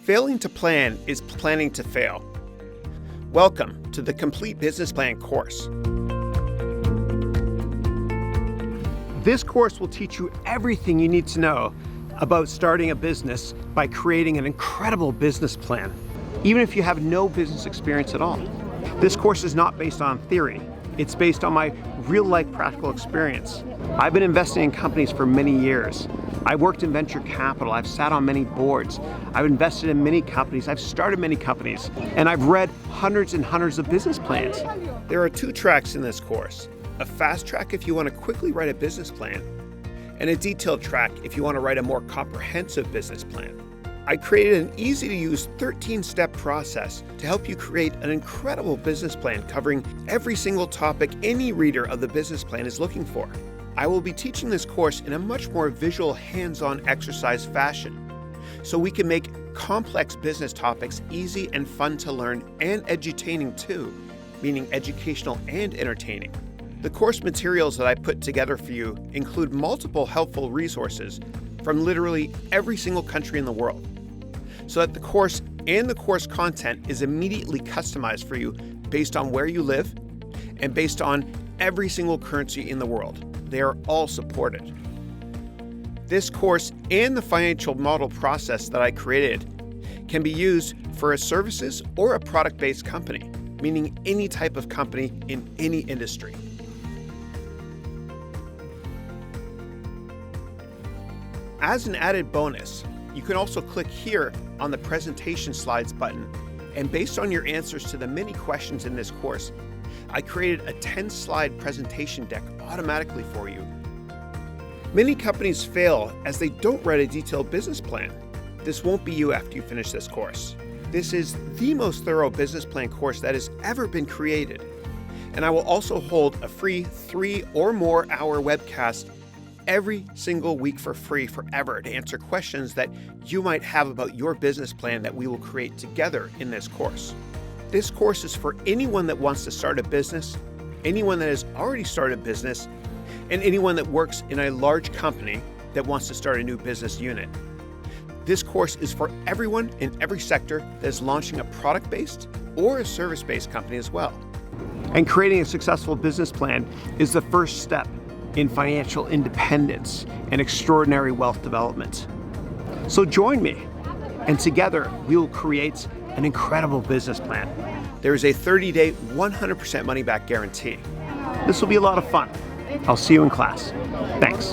Failing to plan is planning to fail. Welcome to the Complete Business Plan course. This course will teach you everything you need to know about starting a business by creating an incredible business plan, even if you have no business experience at all. This course is not based on theory. It's based on my real-life practical experience. I've been investing in companies for many years. I've worked in venture capital. I've sat on many boards. I've invested in many companies. I've started many companies. And I've read hundreds and hundreds of business plans. There are 2 tracks in this course. A fast track if you want to quickly write a business plan, and a detailed track if you want to write a more comprehensive business plan. I created an easy-to-use 13-step process to help you create an incredible business plan covering every single topic any reader of the business plan is looking for. I will be teaching this course in a much more visual, hands-on exercise fashion, so we can make complex business topics easy and fun to learn and edutaining too, meaning educational and entertaining. The course materials that I put together for you include multiple helpful resources from literally every single country in the world, so that the course and the course content is immediately customized for you based on where you live and based on every single currency in the world. They are all supported. This course and the financial model process that I created can be used for a services or a product-based company, meaning any type of company in any industry. As an added bonus, you can also click here on the presentation slides button, and based on your answers to the many questions in this course, I created a 10-slide presentation deck automatically for you. Many companies fail as they don't write a detailed business plan. This won't be you after you finish this course. This is the most thorough business plan course that has ever been created. And I will also hold a free 3 or more hour webcast every single week for free forever to answer questions that you might have about your business plan that we will create together in this course. This course is for anyone that wants to start a business, anyone that has already started a business, and anyone that works in a large company that wants to start a new business unit. This course is for everyone in every sector that is launching a product-based or a service-based company as well. And creating a successful business plan is the first step in financial independence and extraordinary wealth development. So join me, and together we will create an incredible business plan. There is a 30-day, 100% money-back guarantee. This will be a lot of fun. I'll see you in class. Thanks.